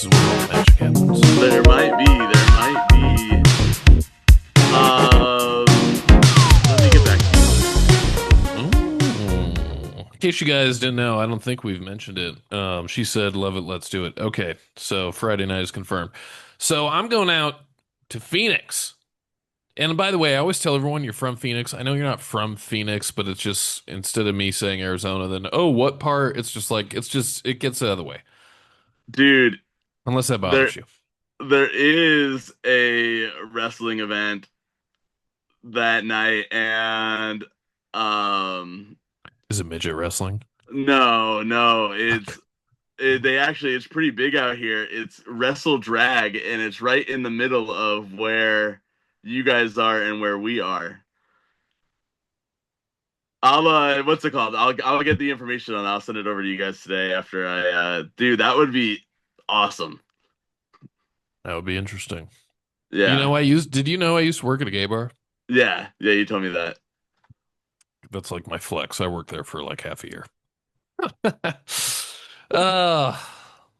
is where all the magic happens. There might be. There might be. Let me get back to In case you guys didn't know, I don't think we've mentioned it. She said, "Love it, let's do it." Okay, so Friday night is confirmed. So I'm going out to Phoenix. And by the way, I always tell everyone you're from Phoenix. I know you're not from Phoenix, but it's just instead of me saying Arizona, then oh, what part? It's just like it gets out of the way. you. Dude, Unless that there bothers you. there is a wrestling event that night, and um Is it midget wrestling? no, it's pretty big out here. It's Wrestle Drag, and it's right in the middle of where you guys are and where we are. I'll what's it called? I'll get the information on. I'll send it over to you guys today after dude, that would be awesome. That would be interesting. Yeah. Did you know I used to work at a gay bar? Yeah. Yeah, you told me that. That's like my flex. I worked there for like half a year. uh,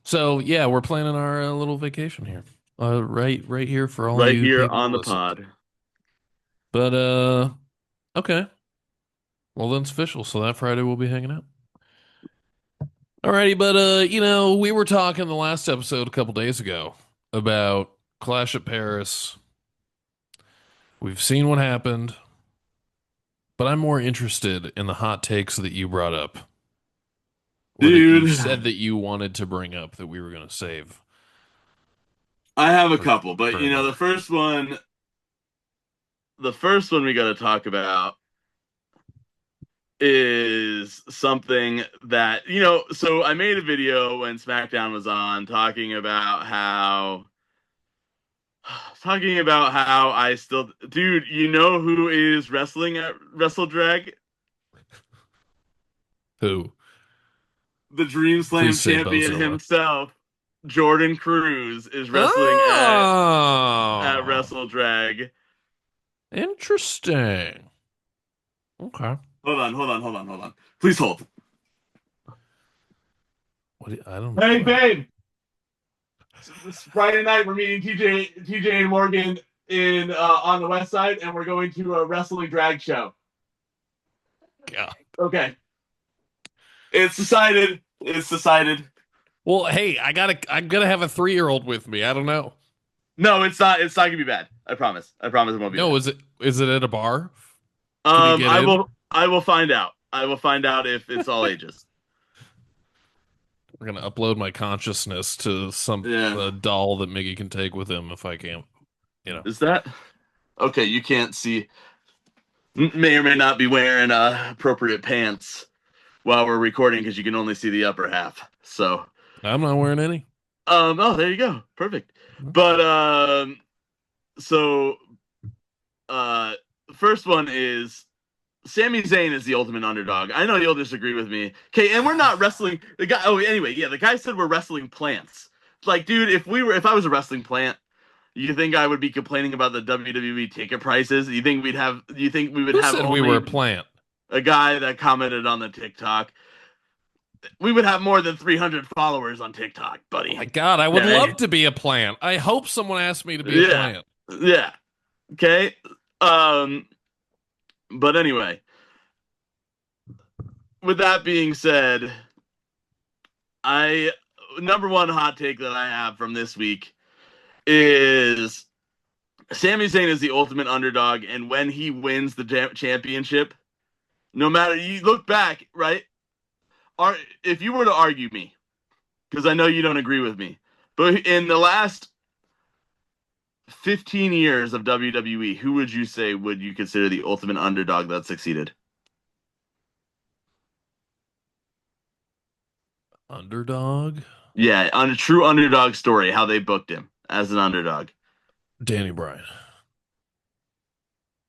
so yeah, we're planning our little vacation here. Right here for all Right you here people on the listening. pod. But okay. Well, then it's official. So that Friday we'll be hanging out. Alrighty, but we were talking the last episode a couple days ago about Clash at Paris. We've seen what happened, but I'm more interested in the hot takes that you brought up, or that you Dude, said that you wanted to bring up that we were going to save I have a for couple, but for another. the first one we got to talk about is something that, so I made a video when SmackDown was on talking about how I still, dude, you know who is wrestling at Wrestle Drag? Who? The Dream Slam Please say champion Bozilla. himself, Jordan Cruz, is wrestling at Oh, Wrestle Drag. interesting. Okay. Hold on. Please hold. I don't. Hey, babe. This Friday night we're meeting TJ and Morgan in on the west side, and we're going to a wrestling drag show. God. Okay, it's decided. It's decided. Well, hey, I'm gonna have a 3-year-old with me. I don't know. No, it's not. It's not gonna be bad. I promise. I promise it won't be No, bad. is it at a bar? Can he get I in? will. I will find out. I will find out if it's all ages. I'm gonna upload my consciousness to some Yeah. doll that Miggy can take with him if I can't. You know. Is that okay? You can't see. May or may not be wearing appropriate pants while we're recording because you can only see the upper half. So, I'm not wearing any. oh, there you go. Perfect. But so uh, first one is Sami Zayn is the ultimate underdog. I know you'll disagree with me. Okay, and we're not wrestling the guy. Oh, anyway, yeah, the guy said we're wrestling plants. Like, dude, if I was a wrestling plant, you think I would be complaining about the WWE ticket prices? You think we would Who have said we were a only plant? a guy that commented on the TikTok? We would have more than 300 followers on TikTok, Oh buddy. my God, I would Okay. love to be a plant. I hope someone asked me to be a Yeah. plant. Yeah. Okay. Um, but anyway, with that being said, I number one hot take that I have from this week is Sami Zayn is the ultimate underdog, and when he wins the championship, no matter you look back, right? If you were to argue me, because I know you don't agree with me, but in the last 15 years of WWE, who would you say would you consider the ultimate underdog that succeeded? Underdog? Yeah, on a true underdog story, how they booked him as an underdog. Danny Bryan.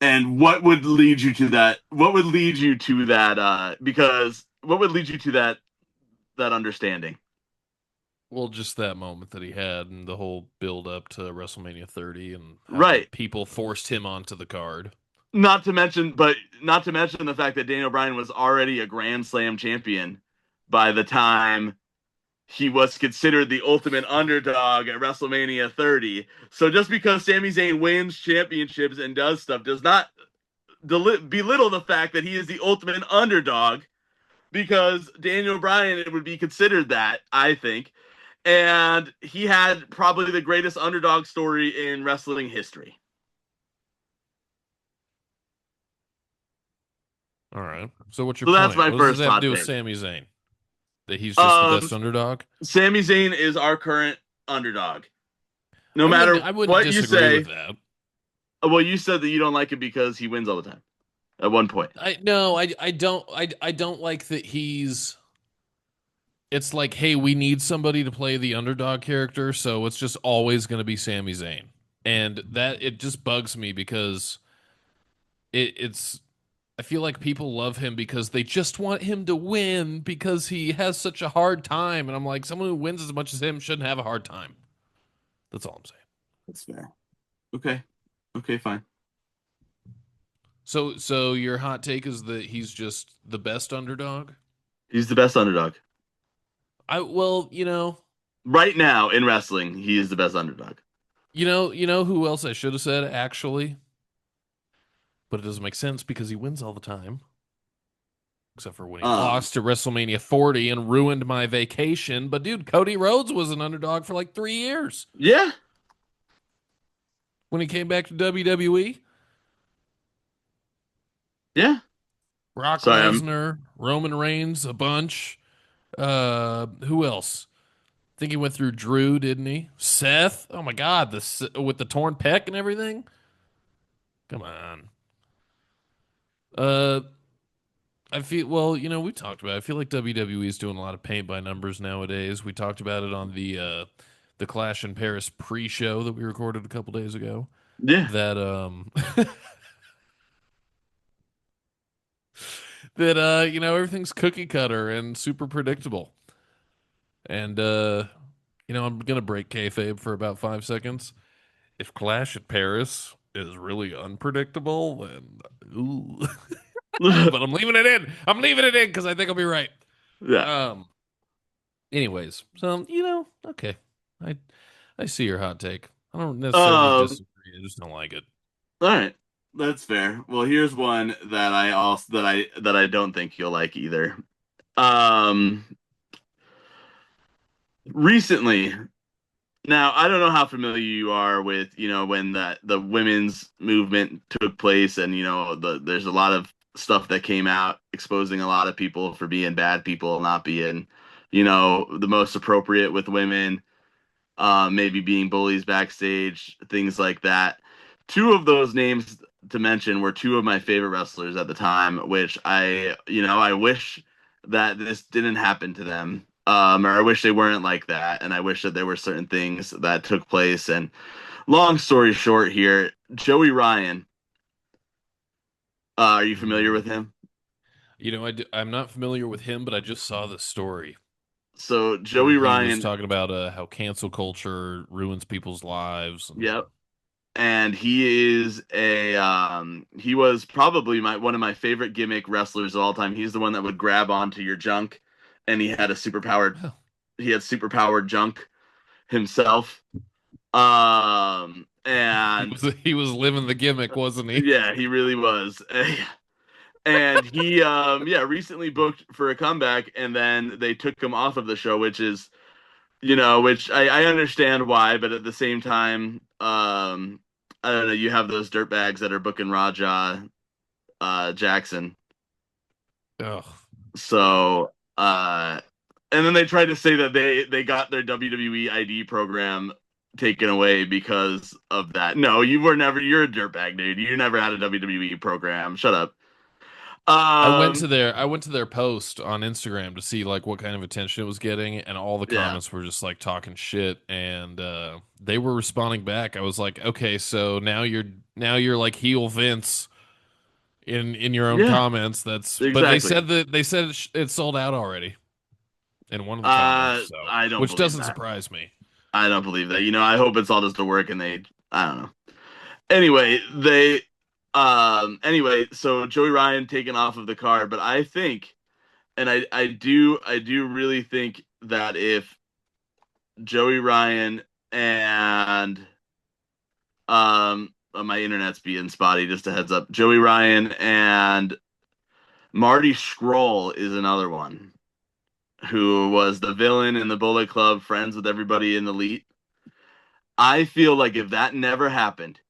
And what would lead you to that? What would lead you to that? Because what would lead you to that understanding? Well, just that moment that he had and the whole build up to WrestleMania 30 and how the Right. people forced him onto the card. Not to mention the fact that Daniel Bryan was already a Grand Slam champion by the time he was considered the ultimate underdog at WrestleMania 30. So just because Sami Zayn wins championships and does stuff does not belittle the fact that he is the ultimate underdog, because Daniel Bryan it would be considered that, I think. And he had probably the greatest underdog story in wrestling history. All right. So what's your So that's point? my What does this first have to hot do with take. Sami Zayn? That he's just the Um, best underdog? Sami Zayn is our current underdog. No matter I wouldn't what you disagree with say, that. well, you said that you don't like it because he wins all the time at one point. I no, I don't like that he's it's like, hey, we need somebody to play the underdog character, so it's just always going to be Sami Zayn. And that it just bugs me because it's I feel like people love him because they just want him to win because he has such a hard time and I'm like someone who wins as much as him shouldn't have a hard time. That's all I'm saying. That's fair. Okay. Okay, fine. So your hot take is that he's just the best underdog? He's the best underdog. I well, Right now in wrestling, he is the best underdog. you know who else I should have said actually, but it doesn't make sense because he wins all the time, except for when he Um, lost to WrestleMania 40 and ruined my vacation. But dude, Cody Rhodes was an underdog for like 3 years yeah, when he came back to WWE. yeah. Brock Sorry, Lesnar, Roman Reigns, a bunch. Who else? I think he went through Drew, didn't he? Seth. Oh my God, with the torn pec and everything. Come on. Uh, I feel well. We talked about it. I feel like WWE is doing a lot of paint by numbers nowadays. We talked about it on the Clash in Paris pre-show that we recorded a couple days ago. yeah. That that everything's cookie cutter and super predictable. And I'm gonna break kayfabe for about 5 seconds. If Clash at Paris is really unpredictable, then ooh. But I'm leaving it in. I'm leaving it in because I think I'll be right. Yeah. Um. Anyways, so okay. I I see your hot take. I don't necessarily Um, disagree. I just don't like it. all right. That's fair. Well, here's one that I don't think you'll like either. Um, Recently, now I don't know how familiar you are with, when the women's movement took place, and there's a lot of stuff that came out exposing a lot of people for being bad people, not being, the most appropriate with women, maybe being bullies backstage, things like that. Two of those names to mention were two of my favorite wrestlers at the time, which I wish that this didn't happen to them. Or I wish they weren't like that, and I wish that there were certain things that took place. And long story short, here, Joey Ryan. Are you familiar with Mm. him? I'm not familiar with him, but I just saw the story So where Joey he was Ryan, talking about how cancel culture ruins people's lives. And yep, and he was probably my one of my favorite gimmick wrestlers of all time. He's the one that would grab onto your junk, and well, he had superpowered junk himself. he And was he was living the gimmick, wasn't he? yeah, he really was. And he yeah, recently booked for a comeback, and then they took him off of the show, which is, which I understand why, but at the same time, I don't know, you have those dirtbags that are booking Raja Jackson. Oh, So and then they tried to say that they got their WWE ID program taken away because of that. No, you're a dirtbag, dude. You never had a WWE program. Shut up. Um I went to their post on Instagram to see like what kind of attention it was getting, and all the yeah. comments were just like talking shit, and they were responding back. I was like, okay, so now you're like heel Vince in your own Yeah, comments. But they exactly. said that it sold out already in one of the comments, so I don't which believe doesn't that. surprise me. I don't believe that. I hope it's all just a work, and I don't know. Anyway, so Joey Ryan taken off of the card, but I think, and I do really think that if Joey Ryan, and my internet's being spotty. Just a heads up. Joey Ryan and Marty Scroll is another one who was the villain in the Bullet Club, friends with everybody in the Elite. I feel like if that never happened,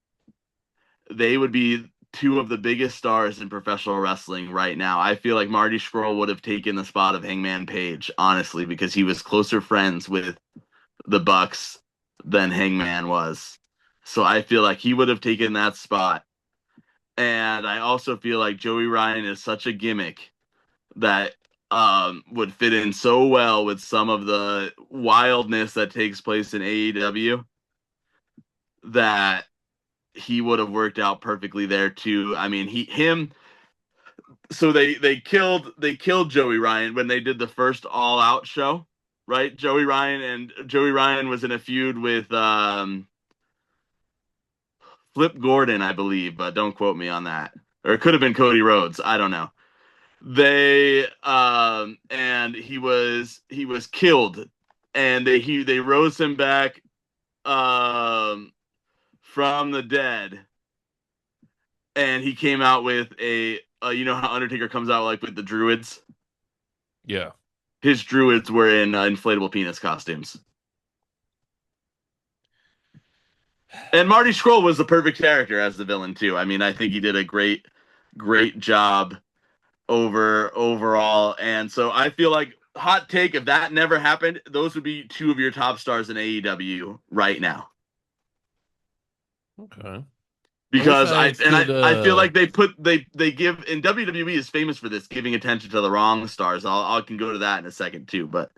they would be two of the biggest stars in professional wrestling right now. I feel like Marty Scurll would have taken the spot of Hangman Page, honestly, because he was closer friends with the Bucks than Hangman was. So I feel like he would have taken that spot. And I also feel like Joey Ryan is such a gimmick that would fit in so well with some of the wildness that takes place in AEW that he would have worked out perfectly there too. I mean, him. So they killed Joey Ryan when they did the first All Out show, right? Joey Ryan was in a feud with Flip Gordon, I believe, but don't quote me on that. Or it could have been Cody Rhodes. I don't know. They and he was killed, and they rose him back from the dead, and he came out with you know how Undertaker comes out like with the druids. Yeah. His druids were in inflatable penis costumes, and Marty Scurll was the perfect character as the villain too. I mean, I think he did a great job overall, and so I feel like hot take if that never happened, those would be two of your top stars in AEW right now. Okay. I wish Because I could I feel like they give, and WWE is famous for this, giving attention to the wrong stars. I can go to that in a second too, but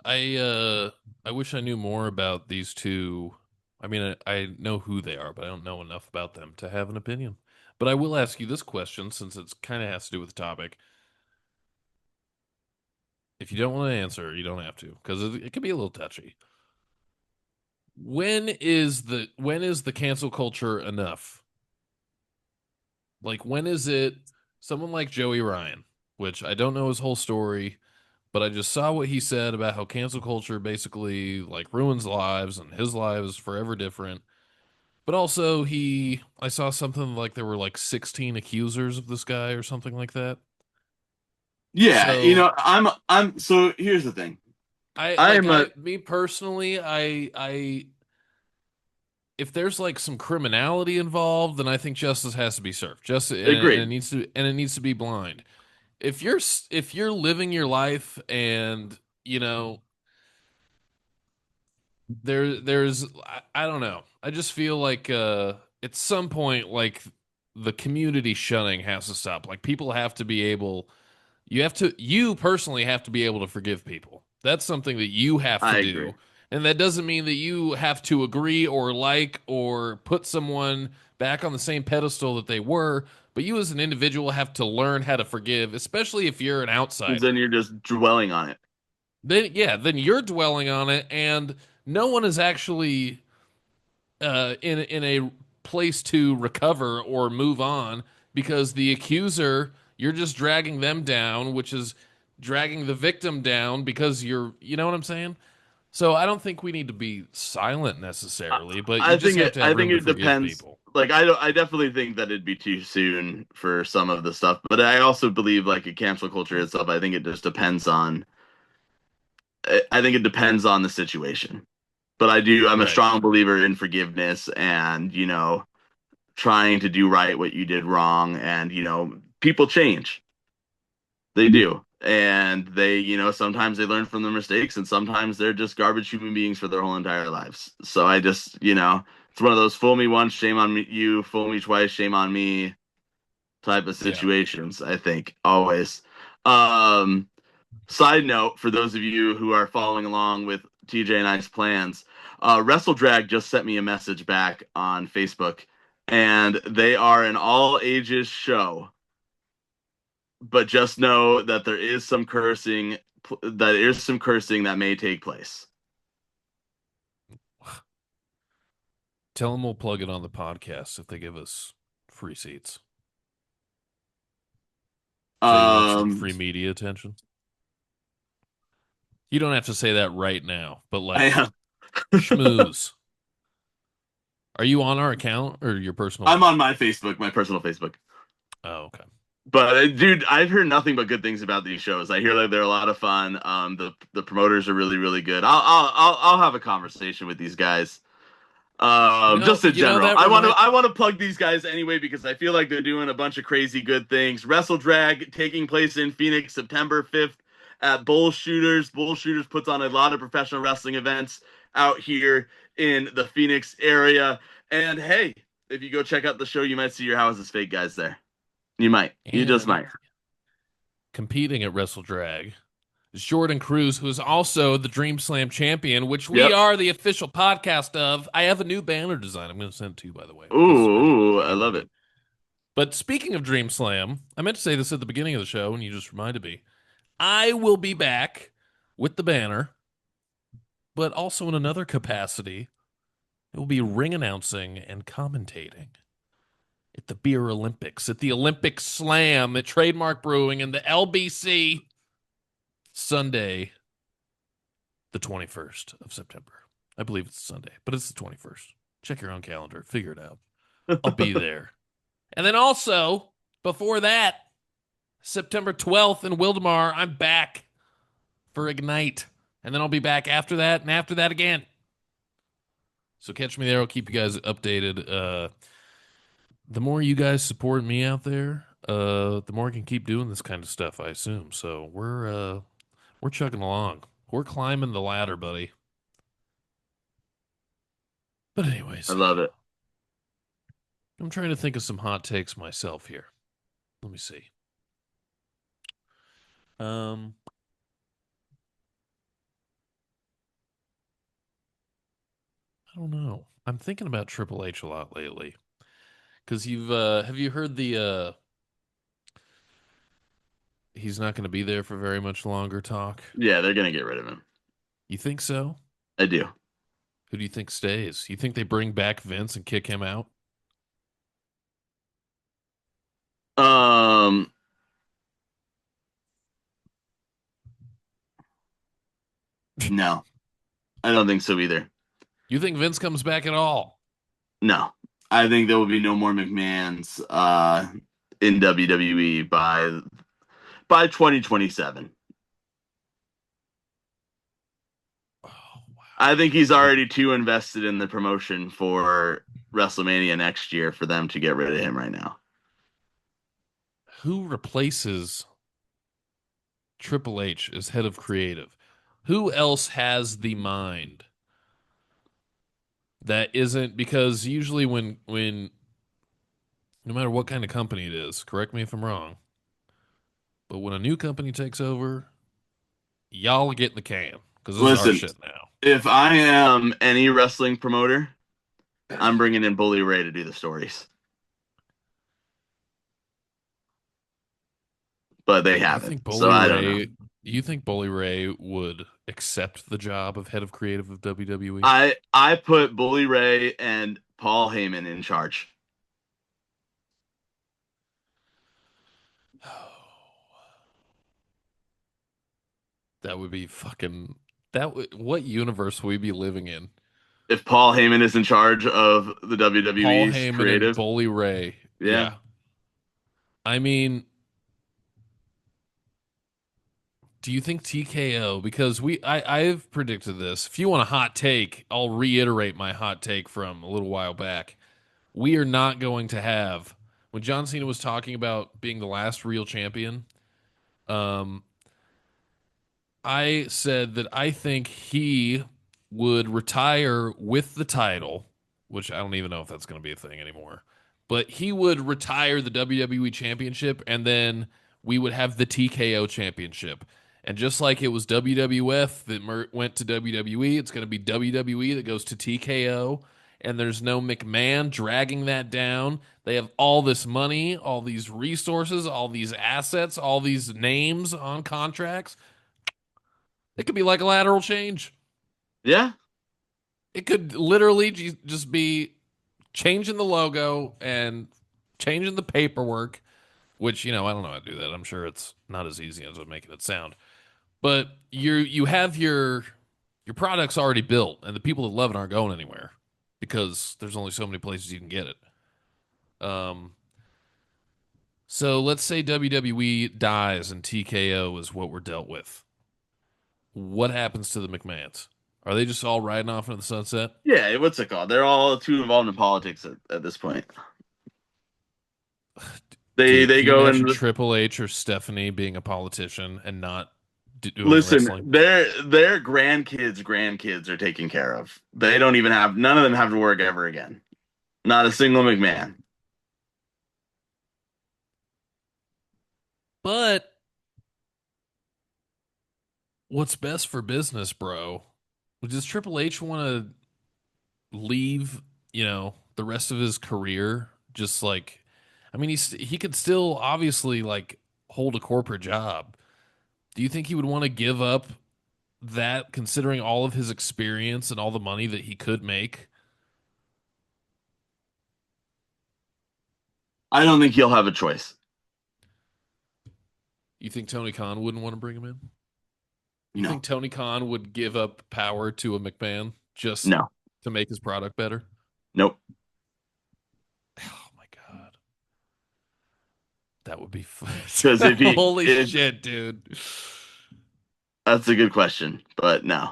I uh I wish I knew more about these two. I mean, I know who they are, but I don't know enough about them to have an opinion. But I will ask you this question since it's kind of has to do with the topic. If you don't want to answer, you don't have to because it can be a little touchy. When is the cancel culture enough? Like when is it someone like Joey Ryan, which I don't know his whole story, but I just saw what he said about how cancel culture basically like ruins lives and his life is forever different. But also I saw something like there were like 16 accusers of this guy or something like that. yeah, So I'm so here's the thing. I'm a me personally, I if there's like some criminality involved, then I think justice has to be served. Just and it agreed. needs to be blind. If you're living your life and you know there's I don't know. I just feel like at some point like the community shunning has to stop. Like people have to be able you personally have to be able to forgive people. That's something that you have to I agree. do. And that doesn't mean that you have to agree or like or put someone back on the same pedestal that they were, but you as an individual have to learn how to forgive, especially if you're an Then outsider. you're just dwelling on it. Then yeah, then you're dwelling on it and no one is actually in a place to recover or move on because the accuser you're just dragging them down, which is dragging the victim down because you know what I'm saying? So I don't think we need to be silent I, necessarily, but you I just think have it to I have think room to it forgive depends. people. Like I definitely think that it'd be too soon for some of the stuff, but I also believe like a cancel culture itself. I think it just depends on. I think it depends on the situation. But I'm a Right. strong believer in forgiveness and trying to do right what you did wrong, and people change. They do. And sometimes they learn from their mistakes, and sometimes they're just garbage human beings for their whole entire lives. So I just, it's one of those fool me once, shame on me, you, fool me twice, shame on me type of Yeah. situations, I think, always. Um, Side note, for those of you who are following along with TJ and I's plans, Wrestle Drag just sent me a message back on Facebook, and they are an all ages show, but just know that there is some cursing, that may take place. Tell them we'll plug it on the podcast if they give us free seats. So you want some Um, free media attention? You don't have to say that right now, but I like am. schmooze. Are you on our account or your personal I'm one? on my Facebook, my personal Facebook. Oh, okay. But dude, I've heard nothing but good things about these shows. I hear that they're a lot of fun. The promoters are really really good. I'll have a conversation with these guys. Just in You know general, that remind I want to plug these guys anyway because I feel like they're doing a bunch of crazy good things. Wrestle Drag taking place in Phoenix, September 5th at Bull Shooters. Bull Shooters puts on a lot of professional wrestling events out here in the Phoenix area. And hey, if you go check out the show, you might see your houses fake guys there. You might. You just and might. competing at Wrestle Drag is Jordan Cruz, who is also the Dream Slam champion, which we Yep. are the official podcast of. I have a new banner design. I'm going to send it to you, by the way, because Ooh, we I really love good. it. But speaking of Dream Slam, I meant to say this at the beginning of the show, and you just reminded me. I will be back with the banner, but also in another capacity. It will be ring announcing and commentating at the Beer Olympics, at the Olympic Slam, at Trademark Brewing, and the LBC Sunday, the 21st of September. I believe it's Sunday, but it's the 21st. Check your own calendar, figure it out. I'll be there. And then also, before that, September 12th in Wildemar, I'm back for Ignite. And then I'll be back after that and after that again. So catch me there. I'll keep you guys updated. The more you guys support me out there, the more I can keep doing this kind of stuff, I assume. So we're chugging along. We're climbing the ladder, buddy. But I anyways, love it. I'm trying to think of some hot takes myself here. Let me see. Um, I don't know. I'm thinking about Triple H a lot lately because you've have you heard the he's not going to be there for very much longer talk? Yeah, they're gonna get rid of him. You think so? I do. Who do you think stays? You think they bring back Vince and kick him out? Um, no, I don't think so either. You think Vince comes back at all? No, I think there will be no more McMahon's in WWE by 2027. Oh, wow. I think he's Like, already too invested in the promotion for WrestleMania next year for them to get rid of him right now. who replaces Triple H as head of creative? Who else has the mind that isn't because usually when no matter what kind of company it is, correct me if I'm wrong, but when a new company takes over, y'all get in the can because this is our Listen, shit now. if I am any wrestling promoter, I'm bringing in Bully Ray to do the stories, but they You haven't, think so Bully I don't know. Ray? You think Bully Ray would accept the job of head of creative of WWE? I put Bully Ray and Paul Heyman in charge. That would be fucking. That would. What universe would we be living in? If Paul Heyman is in charge of the Paul WWE's Heyman and creative, Bully Ray. yeah. Yeah. I mean, do you think TKO? Because I've predicted this. If you want a hot take, I'll reiterate my hot take from a little while back. We are not going to have when John Cena was talking about being the last real champion. Um, I said that I think he would retire with the title, which I don't even know if that's going to be a thing anymore. But he would retire the WWE Championship, and then we would have the TKO Championship. And just like it was WWF that went to WWE, it's going to be WWE that goes to TKO. And there's no McMahon dragging that down. They have all this money, all these resources, all these assets, all these names on contracts. It could be like a lateral change. Yeah. It could literally just be changing the logo and changing the paperwork, which, I don't know how to do that. I'm sure it's not as easy as I'm making it sound. But you have your product's already built, and the people that love it aren't going anywhere because there's only so many places you can get it. Um, so let's say WWE dies and TKO is what we're dealt with. What happens to the McMahons? Are they just all riding off into the sunset? Yeah, what's it called? They're all too involved in politics at this point. They Dude, they can you go imagine and Triple H or Stephanie being a politician and not doing listen. wrestling? Their grandkids are taken care of. They don't even have none of them have to work ever again. Not a single McMahon. But what's best for business, bro? Does Triple H want to leave, the rest of his career just like I mean he could still obviously like hold a corporate job. Do you think he would want to give up that considering all of his experience and all the money that he could make? I don't think he'll have a choice. You think Tony Khan wouldn't want to bring him in? You think No, Tony Khan would give up power to a McMahon just no, to make his product better? nope. Oh my God. That would be fun. Because if he, Holy if shit, dude. that's a good question, but no,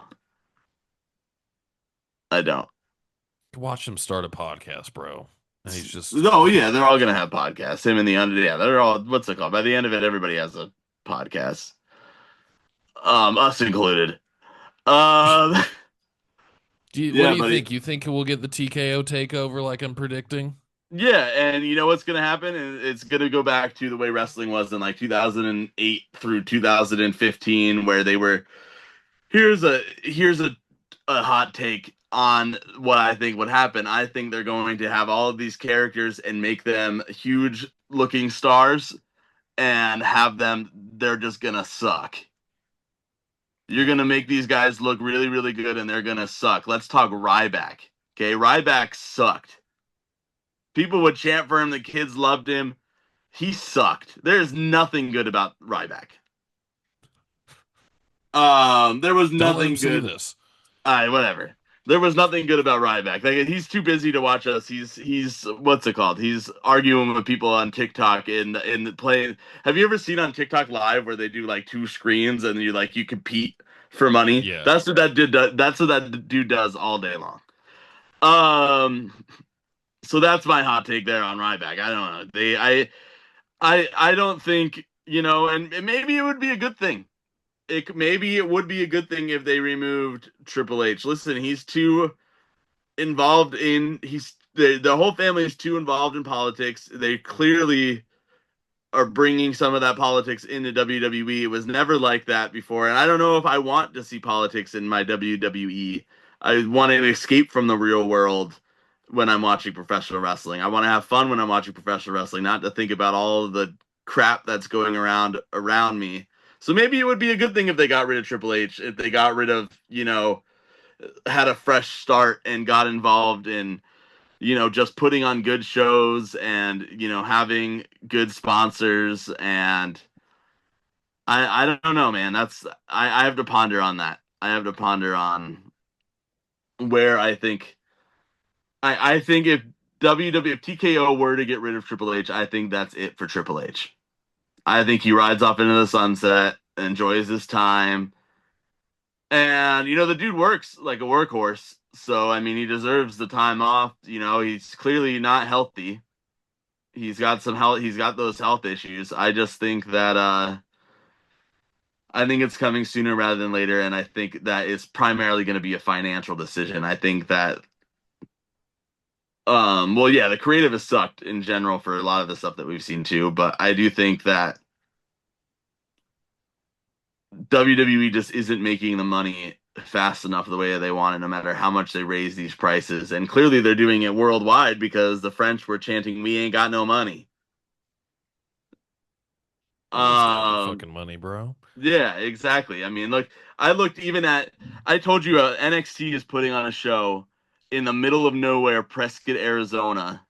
I don't. Watch him start a podcast, bro. And he's just Oh yeah, they're all gonna have podcasts. Him and the under, yeah, they're all. What's it called? By the end of it, everybody has a podcast. Us included. Um, what do yeah, you buddy. think? You think we'll get the TKO takeover like I'm predicting? Yeah, and you know what's gonna happen? It's gonna go back to the way wrestling was in like 2008 through 2015, where they were. Here's a hot take on what I think would happen. I think they're going to have all of these characters and make them huge looking stars and have them. They're just gonna suck. You're gonna make these guys look really, really good, and they're gonna suck. Let's talk Ryback. Okay, Ryback sucked. People would chant for him. The kids loved him. He sucked. There's nothing good about Ryback. There was Don't let him nothing see good. this. All right, whatever. There was nothing good about Ryback. Like he's too busy to watch us. He's what's it called? He's arguing with people on TikTok and playing. Have you ever seen on TikTok live where they do like two screens and you compete for money? Yeah. That's what that dude does. That's what that dude does all day long. Um, so that's my hot take there on Ryback. I don't know. I don't think and maybe it would be a good thing. Maybe it would be a good thing if they removed Triple H. Listen, he's too involved in the whole family is too involved in politics. They clearly are bringing some of that politics into WWE. It was never like that before, and I don't know if I want to see politics in my WWE. I want to escape from the real world when I'm watching professional wrestling. I want to have fun when I'm watching professional wrestling, not to think about all of the crap that's going around me. So maybe it would be a good thing if they got rid of Triple H, if they got rid of, had a fresh start and got involved in just putting on good shows and having good sponsors. And I don't know, man. I have to ponder on that. I have to ponder on where I think if WWE if TKO were to get rid of Triple H, I think that's it for Triple H. I think he rides off into the sunset, enjoys his time, and the dude works like a workhorse. So I mean, he deserves the time off. He's clearly not healthy. He's got some health. He's got those health issues. I just think that I think it's coming sooner rather than later, and I think that it's primarily going to be a financial decision. I think that well, yeah, the creative has sucked in general for a lot of the stuff that we've seen too, but I do think that WWE just isn't making the money fast enough the way they want it, no matter how much they raise these prices. And clearly they're doing it worldwide because the French were chanting, "We ain't got no money." They just got no Um, fucking money, bro. yeah, exactly. I mean, look, I told you NXT is putting on a show in the middle of nowhere, Prescott, Arizona.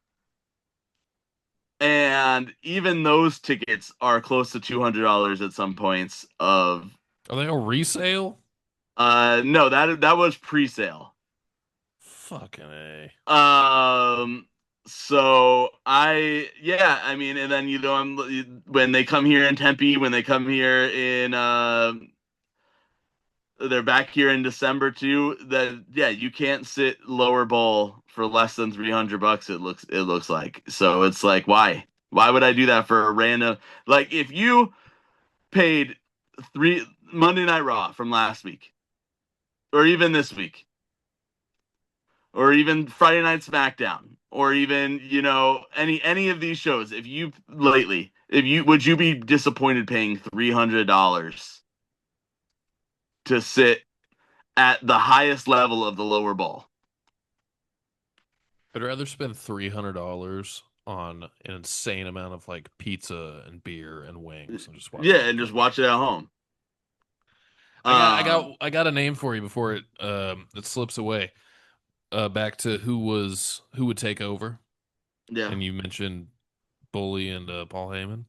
And even those tickets are close to $200 at some points of Are they on resale? No, that was pre-sale. Fucking A. Um, so yeah, I mean, and then when they come here in Tempe, when they come here in they're back here in December too. That yeah, you can't sit lower bowl for less than $300. It looks like. So it's like why would I do that for a random like if you paid three Monday Night Raw from last week or even this week or even Friday Night SmackDown, or even any of these shows. If you lately, if you would you be disappointed paying $300 to sit at the highest level of the lower ball? I'd rather spend $300 on an insane amount of like pizza and beer and wings and just watch Yeah, the whole and just thing. watch it at home. I got I Um, got I got a name for you before it slips away. Back to who would take over, yeah, and you mentioned Bully and Paul Heyman.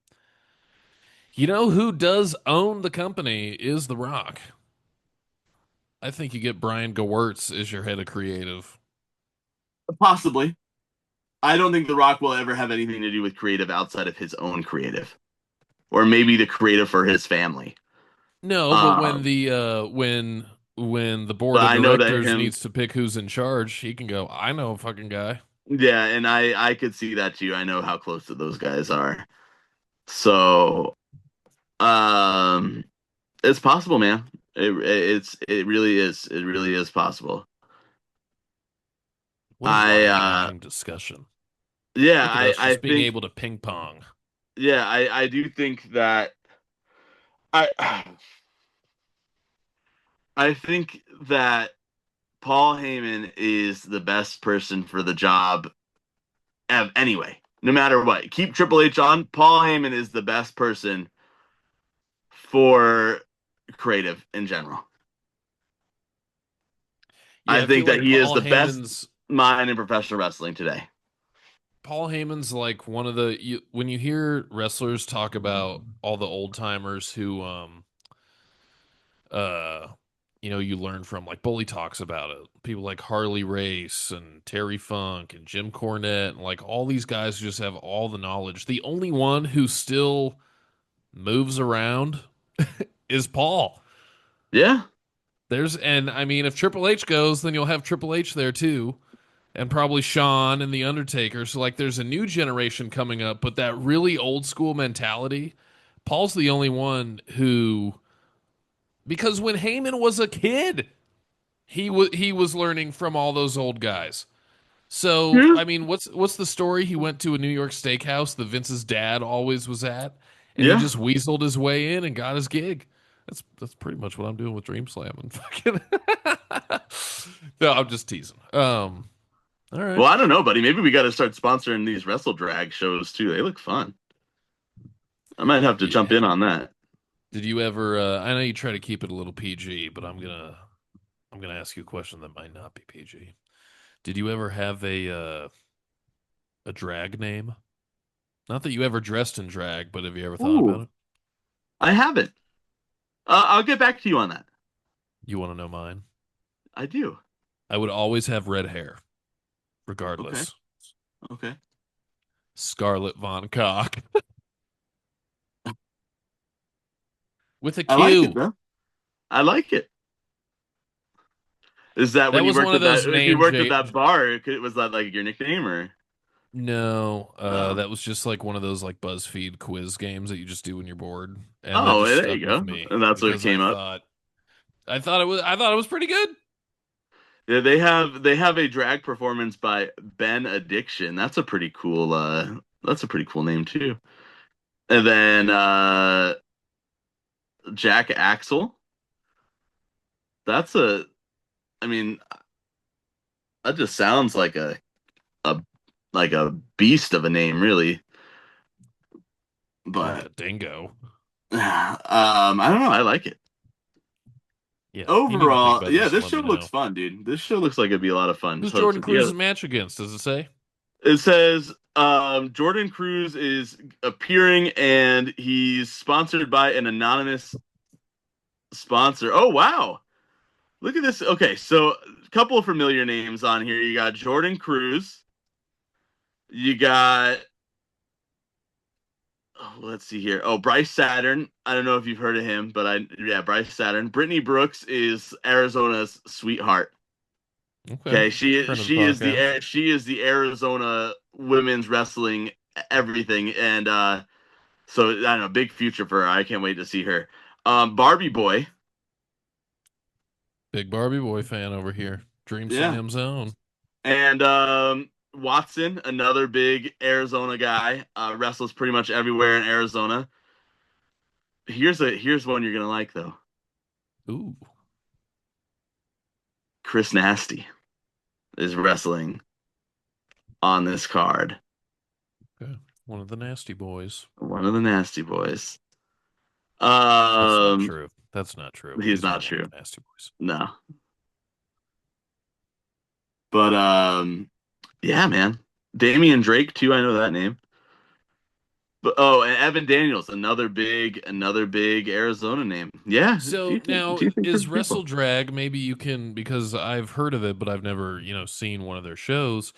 You know who does own the company is The Rock. I think you get Brian Gewirtz as your head of creative. possibly. I don't think The Rock will ever have anything to do with creative outside of his own creative, or maybe the creative for his family. No, but when Um, the when the board but of I know that directors him, needs to pick who's in charge, he can go, I know a fucking guy. yeah, and I could see that too. I know how close to those guys are. So, um, it's possible, man. It really is. It really is possible. What a I wide-ranging discussion. yeah, Look at us I just being think able to ping pong. yeah, I do think that I I think that Paul Heyman is the best person for the job anyway. No matter what. Keep Triple H on. Paul Heyman is the best person for creative in general. Yeah, I I feel think that like he is the best mind in professional wrestling today. Paul Heyman's like one of when you hear wrestlers talk about all the old timers who uh you learn from, like Bully talks about it. People like Harley Race and Terry Funk and Jim Cornette and like all these guys who just have all the knowledge. The only one who still moves around is Paul. Yeah. And I mean, if Triple H goes, then you'll have Triple H there too, and probably Shawn and The Undertaker. So like there's a new generation coming up, but that really old school mentality, Paul's the only one who, because when Heyman was a kid, he was learning from all those old guys. So Yeah. I mean, what's the story? He went to a New York steakhouse that Vince's dad always was at, and he Yeah. just weaseled his way in and got his gig. That's pretty much what I'm doing with Dream Slam and fucking. No, I'm just teasing. All right. Well, I don't know, buddy. Maybe we got to start sponsoring these Wrestle Drag shows too. They look fun. I might have to jump Yeah. in on that. Did you ever? I know you try to keep it a little PG, but I'm gonna ask you a question that might not be PG. Did you ever have a drag name? Not that you ever dressed in drag, but have you ever thought about Ooh, it? I haven't. I'll get back to you on that. You want to know mine? I do. I would always have red hair, Okay. regardless. Okay. Scarlett Von Cock with a I like it, Q. bro. I like it. Is that when That you was worked one of at that? those If you names. worked at that bar, was that like your nickname or? No, Oh. that was just like one of those like BuzzFeed quiz games that you just do when you're bored, and that Oh, just there you stuck with go. me And that's what because I came up. thought I thought it was pretty good. Yeah, they have a drag performance by Ben Addiction. That's a pretty cool name too. And then Jack Axel. That's a I mean, that just sounds a like a beast of a name, really. Like a But dingo. I don't know. I like it. Yeah, you need to think Overall, about yeah, this and this let show me looks know. fun, dude. This show looks like it'd be a lot of fun Who's Jordan hosted. Yeah, Cruz's match against? Does it say? it says Jordan Cruz is appearing and he's sponsored by an anonymous sponsor. Oh wow. Look at this. Okay, so a couple of familiar names on here. You got Jordan Cruz. You got let's see here. Oh, Bryce Saturn. I don't know if you've heard of him, but Bryce Saturn. Brittany Brooks is Arizona's sweetheart. Okay. Okay, Friend of the podcast. she is the Arizona women's wrestling everything, and so I don't know, big future for her. I can't wait to see her. Barbie Boy. Big Barbie boy fan over here. Dream Yeah. Slam Zone. And Watson, another big Arizona guy, wrestles pretty much everywhere in Arizona. Here's one you're gonna like though. Ooh. Chris Nasty is wrestling on this card. Okay. One of the nasty boys. One of the Nasty Boys. That's not Um, true. That's not true. he's He's not not one of true. the nasty boys. No, but yeah, man. Damian Drake too. I know that name. But and Evan Daniels, another big Arizona name. Yeah, So now decent group is of Wrestle people. Drag, maybe you can, because I've heard of it, but I've never, seen one of their shows.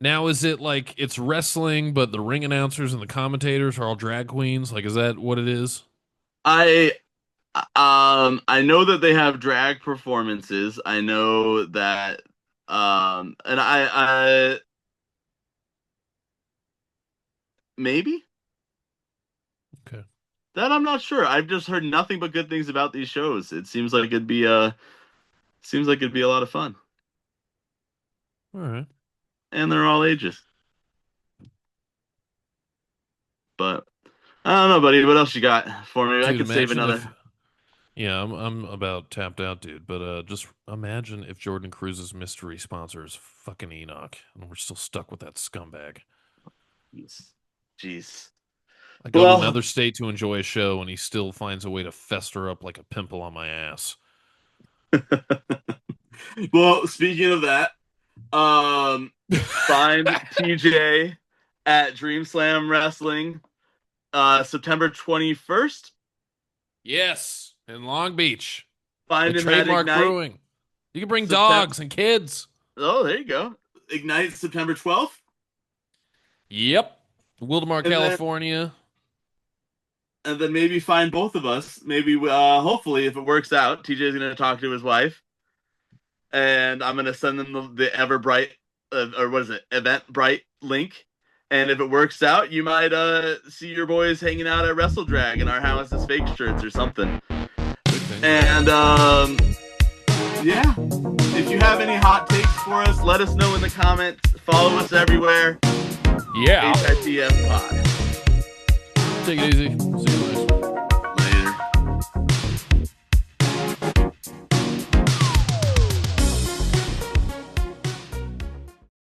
Now is it like it's wrestling, but the ring announcers and the commentators are all drag queens? Like, is that what it is? I I know that they have drag performances. I know that and I maybe Okay. that I'm not sure. I've just heard nothing but good things about these shows. It seems like it'd be a lot of fun. All right. And they're all ages. But I don't know, buddy. What else you got for me? I Dude, could save imagine another. if yeah, I'm about tapped out, dude. But just imagine if Jordan Cruz's mystery sponsor is fucking Enoch, and we're still stuck with that scumbag. Jeez. Jeez. I go to Well, another state to enjoy a show, and he still finds a way to fester up like a pimple on my ass. well, speaking of that, um, find TJ at Dream Slam Wrestling, September 21st. Yes, in Long Beach, Find at him at Trademark Ignite Brewing. You can bring September. dogs and kids. Oh, there you go. Ignite September 12th, Yep. Wildemar, and then California. maybe find both of us. Maybe hopefully if it works out, TJ's gonna talk to his wife, and I'm gonna send them the Everbright or what is it, Eventbrite link. And if it works out, you might see your boys hanging out at Wrestle Drag in our house as fake shirts or something. Big things are And happening. yeah, if you have any hot takes for us, let us know in the comments. Follow us everywhere. Yeah. HITF Pod. Take it easy. See you later.